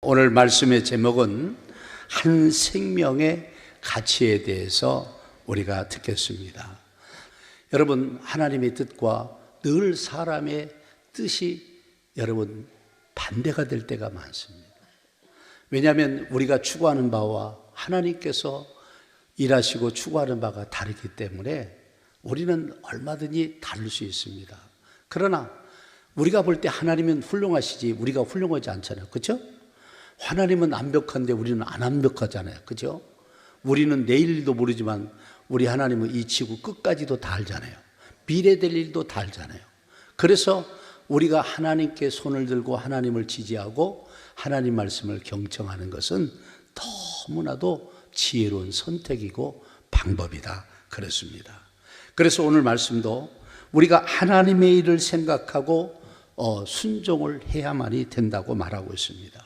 오늘 말씀의 제목은 한 생명의 가치에 대해서 우리가 듣겠습니다. 여러분, 하나님의 뜻과 늘 사람의 뜻이 여러분 반대가 될 때가 많습니다. 왜냐하면 우리가 추구하는 바와 하나님께서 일하시고 추구하는 바가 다르기 때문에 우리는 얼마든지 다를 수 있습니다. 그러나 우리가 볼 때 하나님은 훌륭하시지 우리가 훌륭하지 않잖아요. 그렇죠? 하나님은 완벽한데 우리는 안 완벽하잖아요. 그죠? 우리는 내일도 모르지만 우리 하나님은 이 지구 끝까지도 다 알잖아요. 미래 될 일도 다 알잖아요. 그래서 우리가 하나님께 손을 들고 하나님을 지지하고 하나님 말씀을 경청하는 것은 너무나도 지혜로운 선택이고 방법이다. 그렇습니다. 그래서 오늘 말씀도 우리가 하나님의 일을 생각하고 순종을 해야만이 된다고 말하고 있습니다.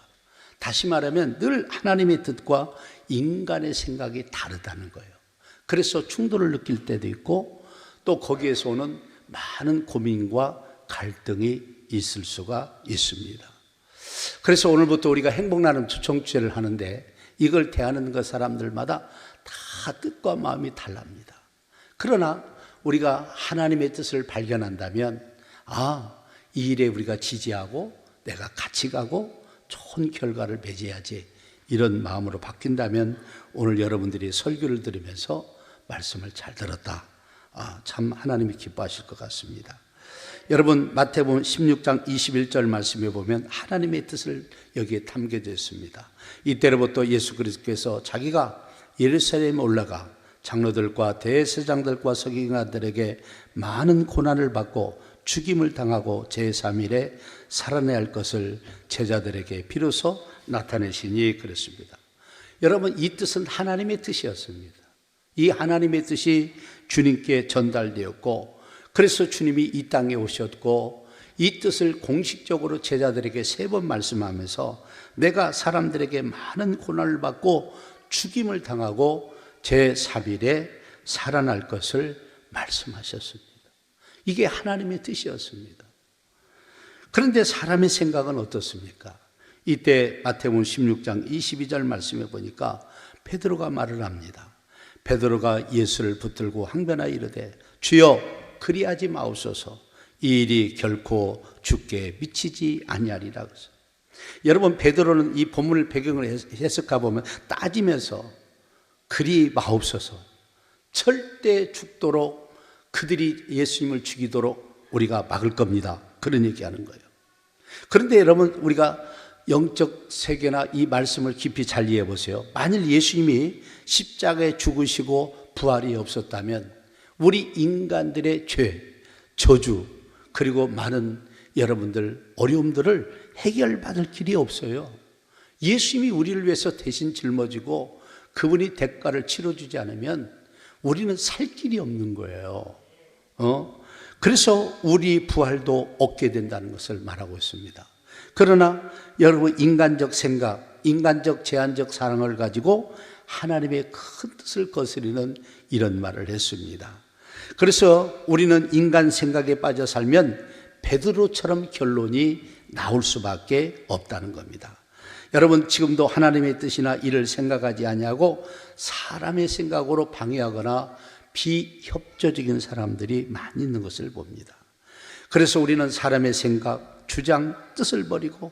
다시 말하면 늘 하나님의 뜻과 인간의 생각이 다르다는 거예요. 그래서 충돌을 느낄 때도 있고 또 거기에서 오는 많은 고민과 갈등이 있을 수가 있습니다. 그래서 오늘부터 우리가 행복나눔 청취를 하는데 이걸 대하는 것 사람들마다 다 뜻과 마음이 달랍니다. 그러나 우리가 하나님의 뜻을 발견한다면 이 일에 우리가 지지하고 내가 같이 가고 좋은 결과를 맺어야지 이런 마음으로 바뀐다면 오늘 여러분들이 설교를 들으면서 말씀을 잘 들었다. 참 하나님이 기뻐하실 것 같습니다. 여러분 마태복음 16장 21절 말씀에 보면 하나님의 뜻을 여기에 담겨져 있습니다. 이때로부터 예수 그리스도께서 자기가 예루살렘에 올라가 장로들과 대제사장들과 서기관들에게 많은 고난을 받고 죽임을 당하고 제3일에 살아내야 할 것을 제자들에게 비로소 나타내시니 그랬습니다. 여러분, 이 뜻은 하나님의 뜻이었습니다. 이 하나님의 뜻이 주님께 전달되었고 그래서 주님이 이 땅에 오셨고 이 뜻을 공식적으로 제자들에게 3번 말씀하면서 내가 사람들에게 많은 고난을 받고 죽임을 당하고 제3일에 살아날 것을 말씀하셨습니다. 이게 하나님의 뜻이었습니다. 그런데 사람의 생각은 어떻습니까? 이때 마태복음 16장 22절 말씀에 보니까 베드로가 말을 합니다. 베드로가 예수를 붙들고 항변하여 이르되 주여 그리하지 마옵소서 이 일이 결코 주께 미치지 아니하리라. 여러분 베드로는 이 본문을 배경을 해석해 보면 따지면서 그리 마옵소서 절대 죽도록 그들이 예수님을 죽이도록 우리가 막을 겁니다. 그런 얘기하는 거예요. 그런데 여러분 우리가 영적 세계나 이 말씀을 깊이 잘 이해해 보세요. 만일 예수님이 십자가에 죽으시고 부활이 없었다면 우리 인간들의 죄, 저주 그리고 많은 여러분들 어려움들을 해결받을 길이 없어요. 예수님이 우리를 위해서 대신 짊어지고 그분이 대가를 치러주지 않으면 우리는 살 길이 없는 거예요. 그래서 우리 부활도 얻게 된다는 것을 말하고 있습니다. 그러나 여러분 인간적 생각, 인간적 제한적 사랑을 가지고 하나님의 큰 뜻을 거스리는 이런 말을 했습니다. 그래서 우리는 인간 생각에 빠져 살면 베드로처럼 결론이 나올 수밖에 없다는 겁니다. 여러분 지금도 하나님의 뜻이나 일을 생각하지 아니하고 사람의 생각으로 방해하거나 비협조적인 사람들이 많이 있는 것을 봅니다. 그래서 우리는 사람의 생각, 주장, 뜻을 버리고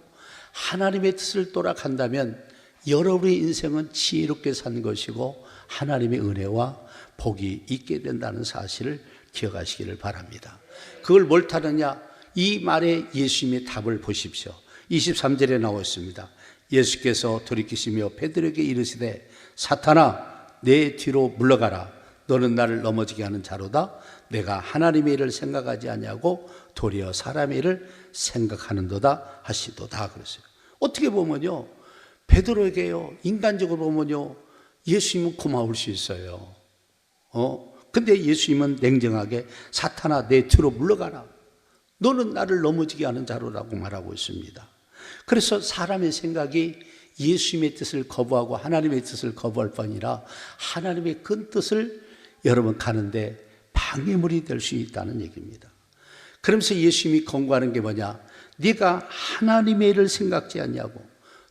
하나님의 뜻을 따라간다면 여러분의 인생은 지혜롭게 산 것이고 하나님의 은혜와 복이 있게 된다는 사실을 기억하시기를 바랍니다. 그걸 뭘 타느냐? 이 말에 예수님의 답을 보십시오. 23절에 나와 있습니다. 예수께서 돌이키시며 베드로에게 이르시되 사탄아 내 뒤로 물러가라. 너는 나를 넘어지게 하는 자로다. 내가 하나님의 일을 생각하지 아니하고 도리어 사람의 일을 생각하는도다 하시도다 그랬어요. 어떻게 보면요 베드로에게요 인간적으로 보면요 예수님은 고마울 수 있어요. 근데 예수님은 냉정하게 사탄아 내 뒤로 물러가라. 너는 나를 넘어지게 하는 자로라고 말하고 있습니다. 그래서 사람의 생각이 예수님의 뜻을 거부하고 하나님의 뜻을 거부할 뿐 아니라 하나님의 큰 뜻을 여러분 가는데 방해물이 될 수 있다는 얘기입니다. 그러면서 예수님이 권고하는 게 뭐냐? 네가 하나님의 일을 생각지 않냐고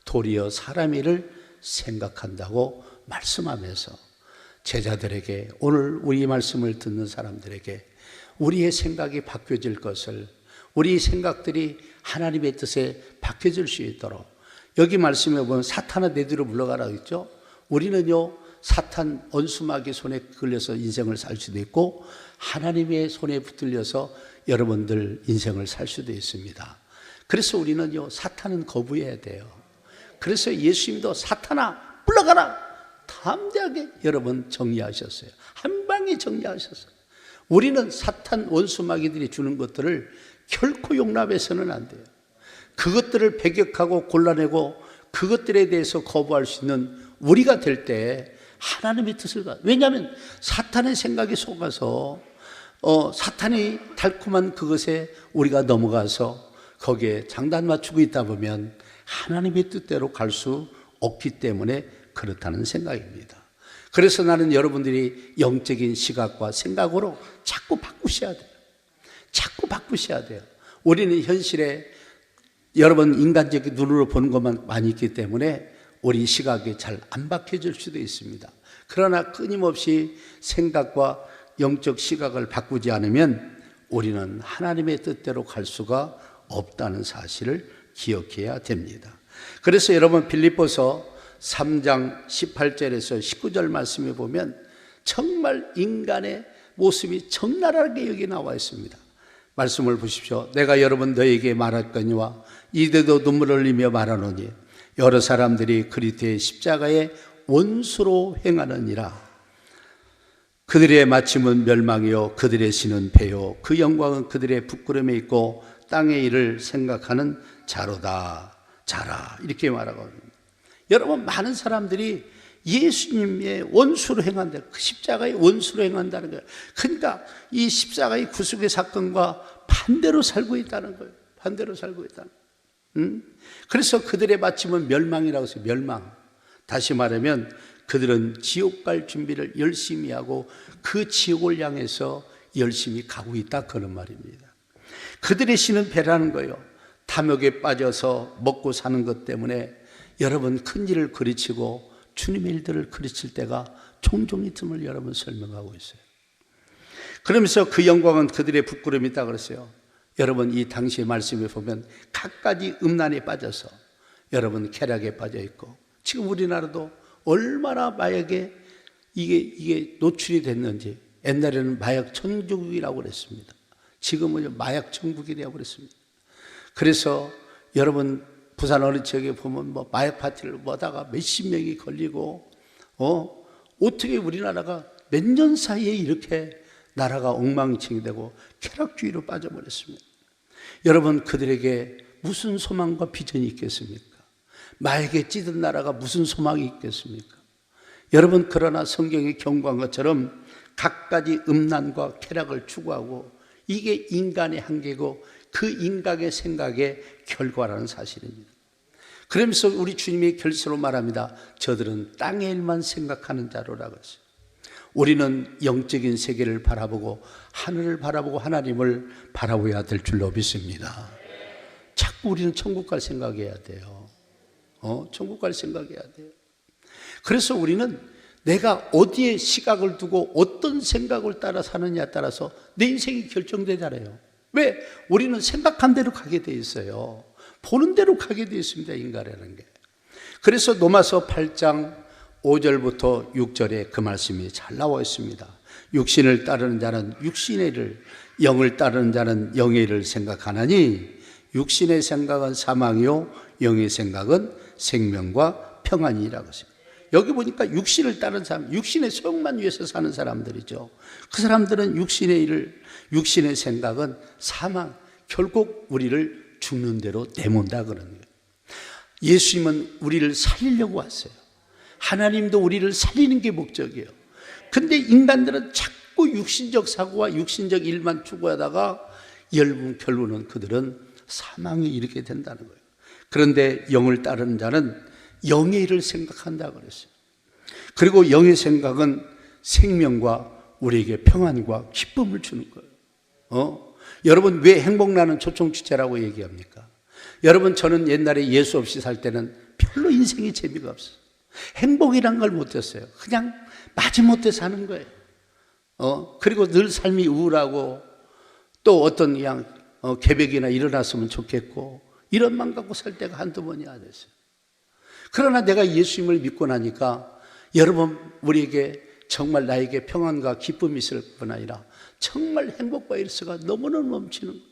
도리어 사람의 일을 생각한다고 말씀하면서 제자들에게, 오늘 우리 말씀을 듣는 사람들에게 우리의 생각이 바뀌어질 것을, 우리 생각들이 하나님의 뜻에 바뀌어질 수 있도록, 여기 말씀에 보면 사탄아 내 뒤로 물러가라고 했죠. 우리는요 사탄 원수마귀 손에 걸려서 인생을 살 수도 있고 하나님의 손에 붙들려서 여러분들 인생을 살 수도 있습니다. 그래서 우리는요 사탄은 거부해야 돼요. 그래서 예수님도 사탄아 물러가라 담대하게 여러분 정리하셨어요. 한 방에 정리하셨어요. 우리는 사탄 원수마귀들이 주는 것들을 결코 용납해서는 안 돼요. 그것들을 배격하고 골라내고 그것들에 대해서 거부할 수 있는 우리가 될 때 하나님의 뜻을 왜냐하면 사탄의 생각에 속아서 사탄이 달콤한 그것에 우리가 넘어가서 거기에 장단 맞추고 있다 보면 하나님의 뜻대로 갈 수 없기 때문에 그렇다는 생각입니다. 그래서 나는 여러분들이 영적인 시각과 생각으로 자꾸 바꾸셔야 돼요. 자꾸 바꾸셔야 돼요. 우리는 현실에 여러분 인간적인 눈으로 보는 것만 많이 있기 때문에 우리 시각이 잘 안 바뀌어질 수도 있습니다. 그러나 끊임없이 생각과 영적 시각을 바꾸지 않으면 우리는 하나님의 뜻대로 갈 수가 없다는 사실을 기억해야 됩니다. 그래서 여러분 빌립보서 3장 18절에서 19절 말씀에 보면 정말 인간의 모습이 적나라하게 여기 나와 있습니다. 말씀을 보십시오. 내가 여러분 너에게 말할거니와 이들도 눈물을 흘리며 말하노니 여러 사람들이 그리스도의 십자가의 원수로 행하느니라. 그들의 마침은 멸망이요 그들의 신은 패요 그 영광은 그들의 부끄러움에 있고 땅의 일을 생각하는 자로다. 자라 이렇게 말하고 있습니다. 여러분 많은 사람들이 예수님의 원수로 행한다. 그 십자가의 원수로 행한다는 거예요. 그러니까 이 십자가의 구속의 사건과 반대로 살고 있다는 거예요. 반대로 살고 있다는 거예요. 그래서 그들의 마침은 멸망이라고 해서 멸망. 다시 말하면 그들은 지옥 갈 준비를 열심히 하고 그 지옥을 향해서 열심히 가고 있다 그런 말입니다. 그들의 신은 배라는 거예요. 탐욕에 빠져서 먹고 사는 것 때문에 여러분 큰 일을 그르치고 주님의 일들을 그르칠 때가 종종 있음을 여러분 설명하고 있어요. 그러면서 그 영광은 그들의 부끄러움이다 그랬어요. 여러분 이 당시의 말씀에 보면 갖가지 음란에 빠져서 여러분 쾌락에 빠져 있고 지금 우리나라도 얼마나 마약에 이게 노출이 됐는지. 옛날에는 마약 천국이라고 그랬습니다. 지금은 마약 천국이라고 그랬습니다. 그래서 여러분 부산 어느 지역에 보면 뭐 마약 파티를 뭐다가 몇십 명이 걸리고 어떻게 우리나라가 몇 년 사이에 이렇게 나라가 엉망진창이 되고 쾌락주의로 빠져버렸습니다. 여러분 그들에게 무슨 소망과 비전이 있겠습니까? 마약에 찌든 나라가 무슨 소망이 있겠습니까? 여러분 그러나 성경이 경고한 것처럼 갖가지 음란과 쾌락을 추구하고 이게 인간의 한계고 그 인간의 생각의 결과라는 사실입니다. 그러면서 우리 주님이 결세로 말합니다. 저들은 땅의 일만 생각하는 자로라고 했어요. 우리는 영적인 세계를 바라보고 하늘을 바라보고 하나님을 바라보아야 될 줄로 믿습니다. 자꾸 우리는 천국 갈 생각해야 돼요. 천국 갈 생각해야 돼요. 그래서 우리는 내가 어디에 시각을 두고 어떤 생각을 따라 사느냐에 따라서 내 인생이 결정되잖아요. 왜? 우리는 생각한 대로 가게 돼 있어요. 보는 대로 가게 돼 있습니다. 인간이라는 게. 그래서 로마서 8장 5절부터 6절에 그 말씀이 잘 나와 있습니다. 육신을 따르는 자는 육신의 일을, 영을 따르는 자는 영의 일을 생각하나니 육신의 생각은 사망이요 영의 생각은 생명과 평안이라고 했습니다. 여기 보니까 육신을 따르는 사람, 육신의 소욕만 위해서 사는 사람들이죠. 그 사람들은 육신의 일을, 육신의 생각은 사망, 결국 우리를 죽는 대로 내몬다 그러는 거예요. 예수님은 우리를 살리려고 왔어요. 하나님도 우리를 살리는 게 목적이에요. 근데 인간들은 자꾸 육신적 사고와 육신적 일만 추구하다가 결국은 그들은 사망에 이르게 된다는 거예요. 그런데 영을 따르는 자는 영의 일을 생각한다 그랬어요. 그리고 영의 생각은 생명과 우리에게 평안과 기쁨을 주는 거예요. 여러분, 왜 행복나는 초청주체라고 얘기합니까? 여러분, 저는 옛날에 예수 없이 살 때는 별로 인생이 재미가 없어요. 행복이란 걸 못했어요. 그냥 마지못해 사는 거예요. 그리고 늘 삶이 우울하고 또 어떤 그냥 계획이나 일어났으면 좋겠고 이런 맘 갖고 살 때가 한두 번이 안 됐어요. 그러나 내가 예수님을 믿고 나니까 여러분, 우리에게 정말 나에게 평안과 기쁨이 있을 뿐 아니라 정말 행복과 일수가 너무너무 넘치는 거예요.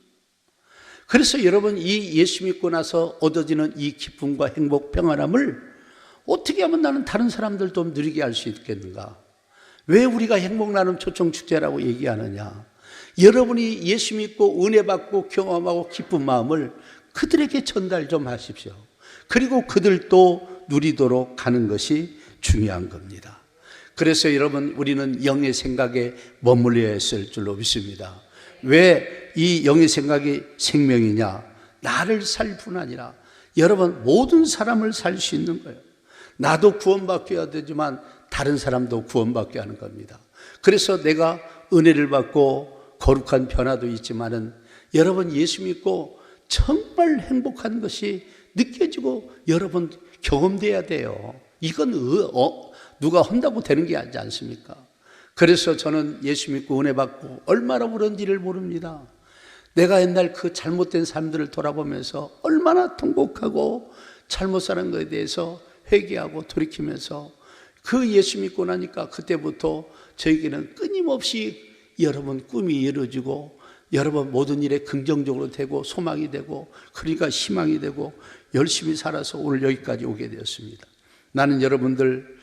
그래서 여러분, 이 예수 믿고 나서 얻어지는 이 기쁨과 행복, 평안함을 어떻게 하면 나는 다른 사람들도 누리게 할 수 있겠는가? 왜 우리가 행복나눔 초청축제라고 얘기하느냐? 여러분이 예수 믿고 은혜 받고 경험하고 기쁜 마음을 그들에게 전달 좀 하십시오. 그리고 그들도 누리도록 하는 것이 중요한 겁니다. 그래서 여러분, 우리는 영의 생각에 머물러야 했을 줄로 믿습니다. 왜 이 영의 생각이 생명이냐? 나를 살 뿐 아니라 여러분, 모든 사람을 살 수 있는 거예요. 나도 구원받게 되지만 다른 사람도 구원받게 하는 겁니다. 그래서 내가 은혜를 받고 거룩한 변화도 있지만은 여러분, 예수 믿고 정말 행복한 것이 느껴지고 여러분 경험돼야 돼요. 이건 누가 한다고 되는 게 아니지 않습니까? 그래서 저는 예수 믿고 은혜 받고 얼마나 울었는지를 모릅니다. 내가 옛날 그 잘못된 삶들을 돌아보면서 얼마나 통곡하고 잘못 사는 것에 대해서 회개하고 돌이키면서 그 예수 믿고 나니까 그때부터 저에게는 끊임없이 여러분 꿈이 이루어지고 여러분 모든 일에 긍정적으로 되고 소망이 되고 그러니까 희망이 되고 열심히 살아서 오늘 여기까지 오게 되었습니다. 나는 여러분들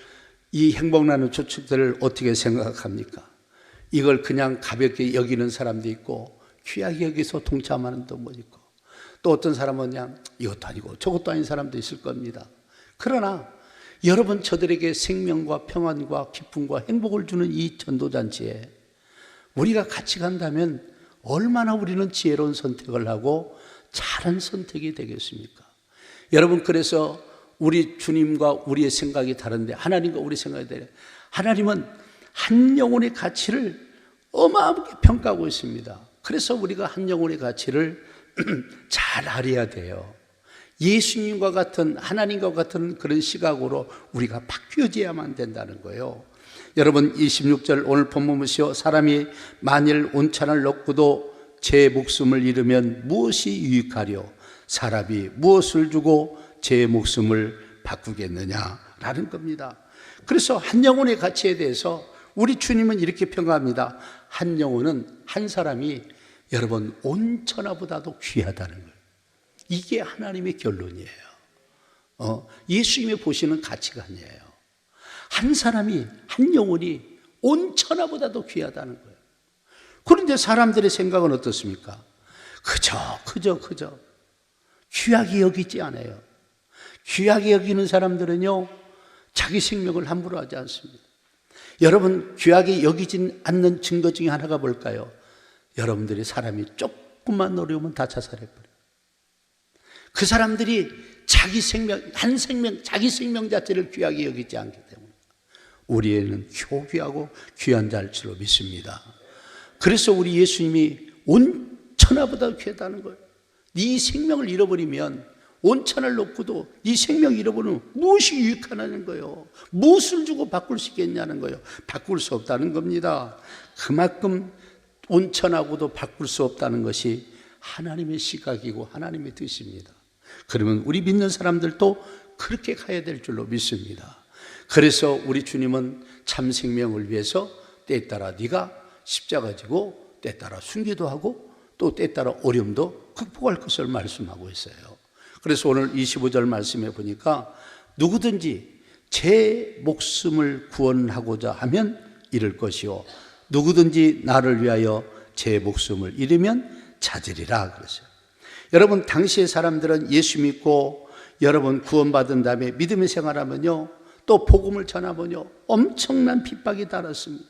이 행복나는 초축들을 어떻게 생각합니까? 이걸 그냥 가볍게 여기는 사람도 있고 귀하게 여기서 동참하는 또 뭐 있고 또 어떤 사람은 그냥 이것도 아니고 저것도 아닌 사람도 있을 겁니다. 그러나 여러분, 저들에게 생명과 평안과 기쁨과 행복을 주는 이 전도잔치에 우리가 같이 간다면 얼마나 우리는 지혜로운 선택을 하고 잘한 선택이 되겠습니까? 여러분, 그래서 우리 주님과 우리의 생각이 다른데 하나님과 우리 생각이 다른데 하나님은 한 영혼의 가치를 어마어마하게 평가하고 있습니다. 그래서 우리가 한 영혼의 가치를 잘 알아야 돼요. 예수님과 같은 하나님과 같은 그런 시각으로 우리가 바뀌어져야만 된다는 거예요. 여러분, 26절 오늘 본문 보시오. 사람이 만일 온천을 얻고도 제 목숨을 잃으면 무엇이 유익하려? 사람이 무엇을 주고 제 목숨을 바꾸겠느냐라는 겁니다. 그래서 한 영혼의 가치에 대해서 우리 주님은 이렇게 평가합니다. 한 영혼은 한 사람이 여러분 온 천하보다도 귀하다는 거예요. 이게 하나님의 결론이에요. 예수님이 보시는 가치관이에요. 한 사람이, 한 영혼이 온 천하보다도 귀하다는 거예요. 그런데 사람들의 생각은 어떻습니까? 그저 귀하게 여기지 않아요. 귀하게 여기는 사람들은요, 자기 생명을 함부로 하지 않습니다. 여러분, 귀하게 여기진 않는 증거 중에 하나가 뭘까요? 여러분들이 사람이 조금만 어려우면 다 자살해버려요. 그 사람들이 자기 생명, 자기 생명 자체를 귀하게 여기지 않기 때문에 우리에는 효귀하고 귀한 자일 줄로 믿습니다. 그래서 우리 예수님이 온 천하보다 귀하다는 거예요. 네 생명을 잃어버리면 온 천하를 놓고도 네 생명 잃어버리면 무엇이 유익하냐는 거예요. 무엇을 주고 바꿀 수 있겠냐는 거예요. 바꿀 수 없다는 겁니다. 그만큼 온 천하고도 바꿀 수 없다는 것이 하나님의 시각이고 하나님의 뜻입니다. 그러면 우리 믿는 사람들도 그렇게 가야 될 줄로 믿습니다. 그래서 우리 주님은 참 생명을 위해서 때에 따라 네가 십자가 지고 때에 따라 순교도 하고 또 때에 따라 어려움도 극복할 것을 말씀하고 있어요. 그래서 오늘 25절 말씀해 보니까 누구든지 제 목숨을 구원하고자 하면 잃을 것이요 누구든지 나를 위하여 제 목숨을 잃으면 찾으리라 그랬어요. 여러분, 당시의 사람들은 예수 믿고 여러분 구원받은 다음에 믿음의 생활하면요 또 복음을 전하면요 엄청난 핍박이 달았습니다.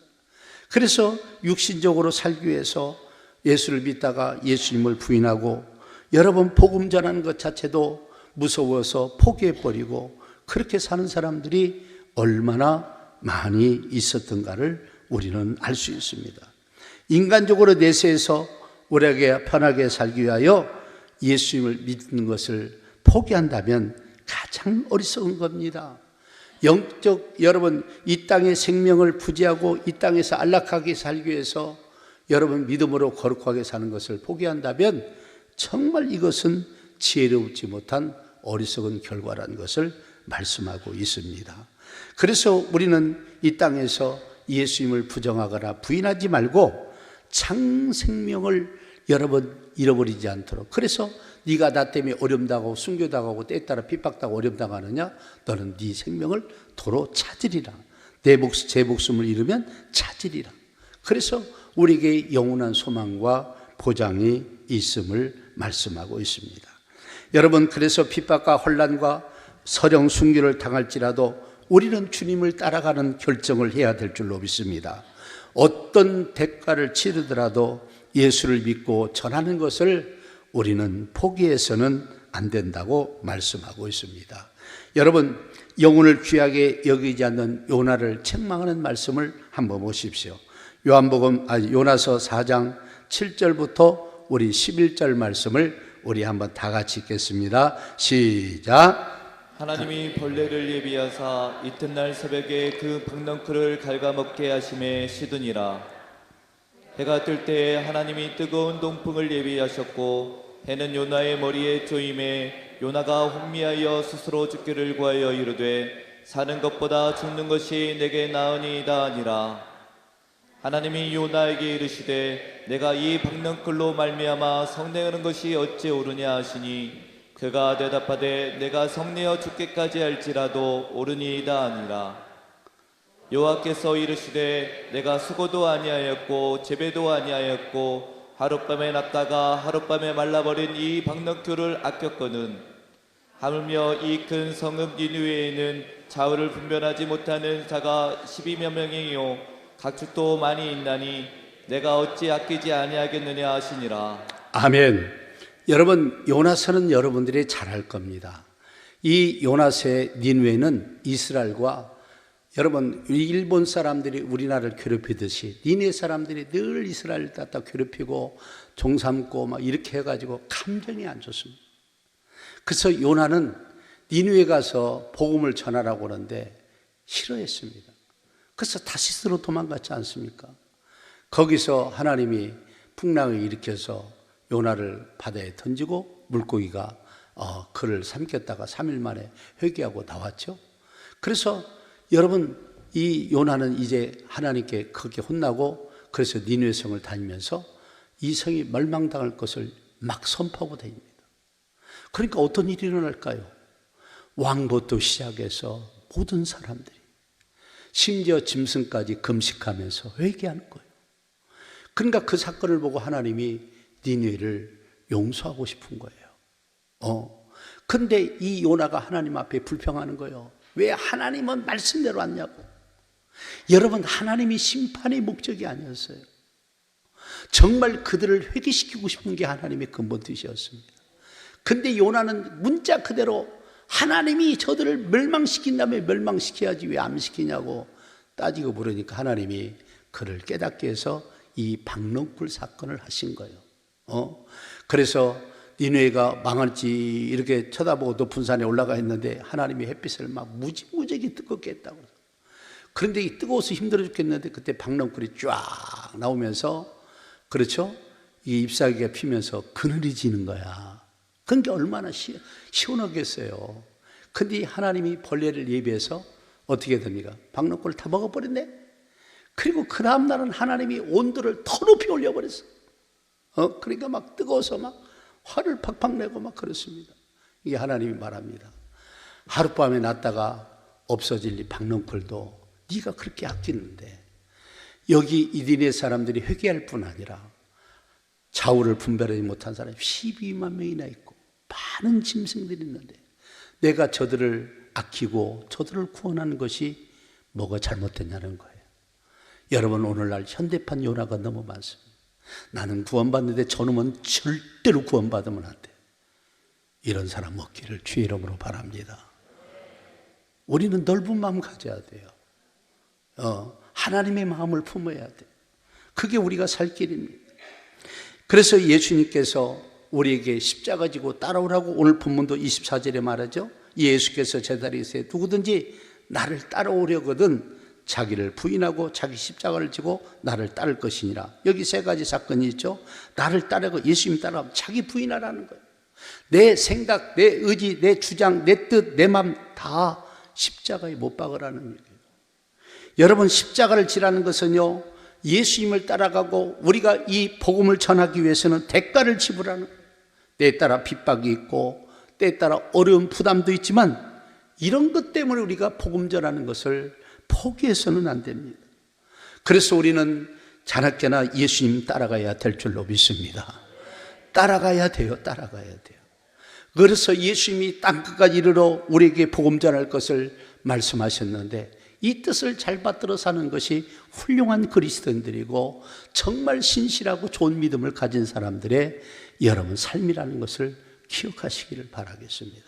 그래서 육신적으로 살기 위해서 예수를 믿다가 예수님을 부인하고 여러분 복음 전하는 것 자체도 무서워서 포기해버리고 그렇게 사는 사람들이 얼마나 많이 있었던가를 우리는 알 수 있습니다. 인간적으로 내세에서 우리에게 편하게 살기 위하여 예수님을 믿는 것을 포기한다면 가장 어리석은 겁니다. 영적 여러분, 이 땅의 생명을 부지하고 이 땅에서 안락하게 살기 위해서 여러분 믿음으로 거룩하게 사는 것을 포기한다면 정말 이것은 지혜롭지 못한 어리석은 결과라는 것을 말씀하고 있습니다. 그래서 우리는 이 땅에서 예수님을 부정하거나 부인하지 말고 창생명을 여러분 잃어버리지 않도록, 그래서 네가 나 때문에 어려움당하고 순교당하고 때에 따라 핍박당하고 어려움당하느냐, 너는 네 생명을 도로 찾으리라. 제 목숨을 잃으면 찾으리라. 그래서 우리에게 영원한 소망과 보장이 있음을 말씀하고 있습니다. 여러분, 그래서 핍박과 혼란과 서령 순교를 당할지라도 우리는 주님을 따라가는 결정을 해야 될 줄로 믿습니다. 어떤 대가를 치르더라도 예수를 믿고 전하는 것을 우리는 포기해서는 안 된다고 말씀하고 있습니다. 여러분, 영혼을 귀하게 여기지 않는 요나를 책망하는 말씀을 한번 보십시오. 요나서 4장 7절부터 우리 11절 말씀을 우리 한번 다 같이 읽겠습니다. 시작. 하나님이 벌레를 예비하사 이튿날 새벽에 그 박넝쿨을 갉아먹게 하심에 시드니라. 해가 뜰 때에 하나님이 뜨거운 동풍을 예비하셨고 해는 요나의 머리에 쪼임에 요나가 혼미하여 스스로 죽기를 구하여 이르되 사는 것보다 죽는 것이 내게 나으니이다 하니라. 하나님이 요나에게 이르시되 내가 이 박넝쿨로 말미암아 성내하는 것이 어찌 옳으냐 하시니 그가 대답하되 내가 성내어 죽기까지 할지라도 옳으니이다 하니라. 여호와께서 이르시되 내가 수고도 아니하였고 재배도 아니하였고 하룻밤에 났다가 하룻밤에 말라버린 이 박넝쿨을 아꼈거늘 하물며 이 큰 성읍 니느웨에는 좌우를 분별하지 못하는 자가 12몇 명이요 각축도 많이 있나니 내가 어찌 아끼지 아니하겠느냐 하시니라. 아멘. 여러분, 요나서는 여러분들이 잘 알 겁니다. 이 요나서의 니느웨는 이스라엘과 여러분, 일본 사람들이 우리나라를 괴롭히듯이 니느웨 사람들이 늘 이스라엘을 갖다 괴롭히고 종삼고 막 이렇게 해가지고 감정이 안 좋습니다. 그래서 요나는 니느웨 가서 복음을 전하라고 하는데 싫어했습니다. 그래서 다시스로 도망갔지 않습니까? 거기서 하나님이 풍랑을 일으켜서 요나를 바다에 던지고 물고기가 그를 삼켰다가 3일 만에 회개하고 나왔죠. 그래서 여러분, 이 요나는 이제 하나님께 크게 혼나고 그래서 니느웨 성을 다니면서 이 성이 멸망당할 것을 막 선포하고 다닙니다. 그러니까 어떤 일이 일어날까요? 왕부터 시작해서 모든 사람들이, 심지어 짐승까지 금식하면서 회개하는 거예요. 그러니까 그 사건을 보고 하나님이 니느웨를 용서하고 싶은 거예요. 근데 이 요나가 하나님 앞에 불평하는 거예요. 왜 하나님은 말씀대로 왔냐고. 여러분, 하나님이 심판의 목적이 아니었어요. 정말 그들을 회개시키고 싶은 게 하나님의 근본 뜻이었습니다. 근데 요나는 문자 그대로 하나님이 저들을 멸망시킨다면 멸망시켜야지 왜 안 시키냐고 따지고 물으니까 하나님이 그를 깨닫게 해서 이 박넝쿨 사건을 하신 거예요. 그래서 니느웨가 망할지 이렇게 쳐다보고 높은 산에 올라가 있는데 하나님이 햇빛을 막 무지무지하게 뜨겁게 했다고. 그런데 이 뜨거워서 힘들어 죽겠는데 그때 박넝쿨이 쫙 나오면서, 그렇죠? 이 잎사귀가 피면서 그늘이 지는 거야. 그게 얼마나 시원하겠어요. 근데 하나님이 벌레를 예비해서 어떻게 됩니까? 박넝쿨을 다 먹어버렸네. 그리고 그 다음날은 하나님이 온도를 더 높이 올려버렸어. 그러니까 막 뜨거워서 막 화를 팍팍 내고 막 그렇습니다. 이게 하나님이 말합니다. 하룻밤에 났다가 없어질 이 박넝쿨도 네가 그렇게 아끼는데, 여기 이디네 사람들이 회개할 뿐 아니라 좌우를 분별하지 못한 사람이 12만 명이나 있고 많은 짐승들이 있는데 내가 저들을 아끼고 저들을 구원하는 것이 뭐가 잘못됐냐는 거예요. 여러분, 오늘날 현대판 요나가 너무 많습니다. 나는 구원받는데 저놈은 절대로 구원받으면 안 돼. 이런 사람 없기를 주의 이름으로 바랍니다. 우리는 넓은 마음 가져야 돼요. 하나님의 마음을 품어야 돼요. 그게 우리가 살 길입니다. 그래서 예수님께서 우리에게 십자가 지고 따라오라고 오늘 본문도 24절에 말하죠. 예수께서 제자리에서 누구든지 나를 따라오려거든 자기를 부인하고 자기 십자가를 지고 나를 따를 것이니라. 여기 세 가지 사건이 있죠. 나를 따르고 예수님 따라가면 자기 부인하라는 거예요. 내 생각, 내 의지, 내 주장, 내 뜻, 내 마음 다 십자가에 못 박으라는 얘기예요. 여러분, 십자가를 지라는 것은요, 예수님을 따라가고 우리가 이 복음을 전하기 위해서는 대가를 지불하는 거예요. 때에 따라 핍박이 있고 때에 따라 어려운 부담도 있지만 이런 것 때문에 우리가 복음 전하는 것을 포기해서는 안 됩니다. 그래서 우리는 자나깨나 예수님 따라가야 될 줄로 믿습니다. 따라가야 돼요. 따라가야 돼요. 그래서 예수님이 땅끝까지 이르러 우리에게 복음 전할 것을 말씀하셨는데 이 뜻을 잘 받들어 사는 것이 훌륭한 그리스도인들이고 정말 신실하고 좋은 믿음을 가진 사람들의 여러분 삶이라는 것을 기억하시기를 바라겠습니다.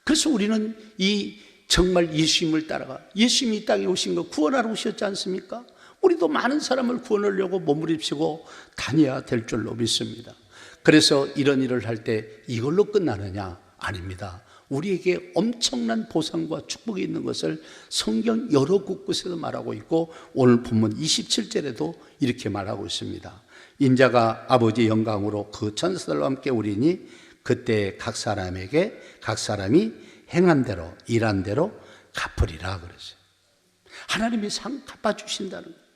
그래서 우리는 이 정말 예수님을 따라가, 예수님이 이 땅에 오신 거 구원하러 오셨지 않습니까? 우리도 많은 사람을 구원하려고 몸부림치고 다녀야 될 줄로 믿습니다. 그래서 이런 일을 할 때 이걸로 끝나느냐? 아닙니다. 우리에게 엄청난 보상과 축복이 있는 것을 성경 여러 곳곳에서 말하고 있고 오늘 본문 27절에도 이렇게 말하고 있습니다. 인자가 아버지의 영광으로 그 천사들과 함께 오리니 그때 각 사람에게 각 사람이 행한 대로 일한 대로 갚으리라 그랬어요. 하나님이 상 갚아주신다는 거예요.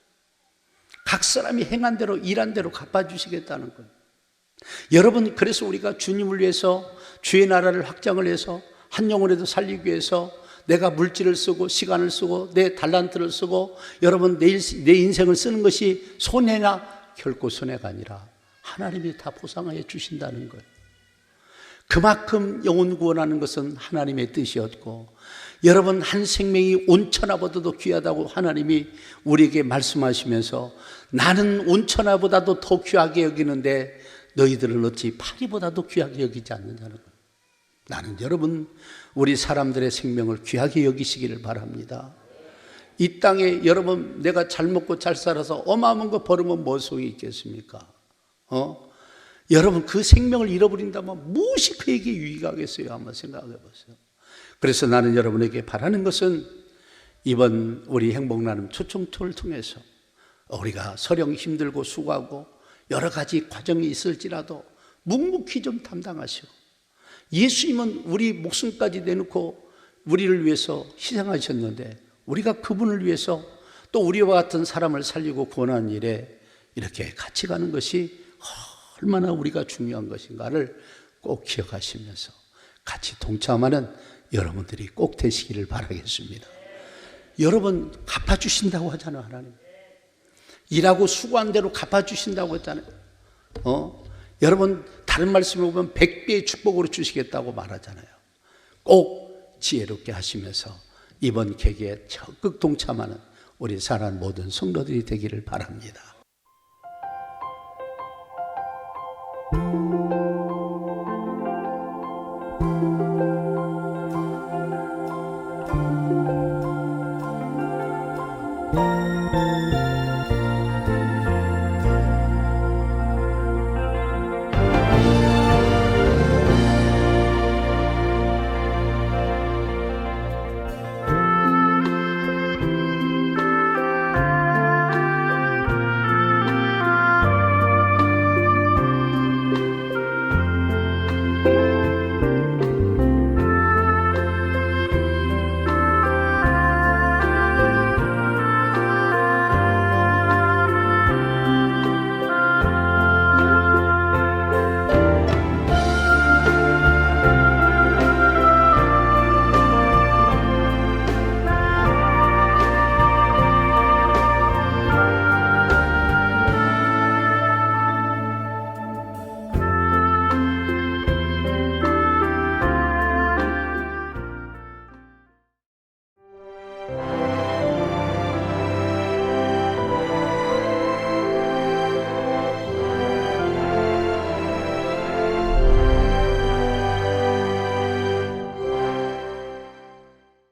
각 사람이 행한 대로 일한 대로 갚아주시겠다는 거예요. 여러분, 그래서 우리가 주님을 위해서 주의 나라를 확장을 해서 한 영혼이라도 살리기 위해서 내가 물질을 쓰고 시간을 쓰고 내 달란트를 쓰고 여러분 내 인생을 쓰는 것이 손해나? 결코 손해가 아니라 하나님이 다 보상하여 주신다는 거예요. 그만큼 영혼 구원하는 것은 하나님의 뜻이었고 여러분 한 생명이 온천하보다도 귀하다고 하나님이 우리에게 말씀하시면서 나는 온천하보다도 더 귀하게 여기는데 너희들은 어찌 파리보다도 귀하게 여기지 않느냐는 거예요. 나는 여러분 우리 사람들의 생명을 귀하게 여기시기를 바랍니다. 이 땅에 여러분 내가 잘 먹고 잘 살아서 어마어마한 거 벌으면 뭐 소용이 있겠습니까? 여러분 그 생명을 잃어버린다면 무엇이 그에게 유익이 겠어요? 한번 생각해 보세요. 그래서 나는 여러분에게 바라는 것은 이번 우리 행복나눔 초청토를 통해서 우리가 서령 힘들고 수고하고 여러 가지 과정이 있을지라도 묵묵히 좀 담당하시고 예수님은 우리 목숨까지 내놓고 우리를 위해서 희생하셨는데 우리가 그분을 위해서 또 우리와 같은 사람을 살리고 구원하는 일에 이렇게 같이 가는 것이 얼마나 우리가 중요한 것인가를 꼭 기억하시면서 같이 동참하는 여러분들이 꼭 되시기를 바라겠습니다. 여러분 갚아주신다고 하잖아요. 하나님 일하고 수고한 대로 갚아주신다고 했잖아요. 여러분 다른 말씀에 보면 100배의 축복으로 주시겠다고 말하잖아요. 꼭 지혜롭게 하시면서 이번 계기에 적극 동참하는 우리 사랑하는 모든 성도들이 되기를 바랍니다.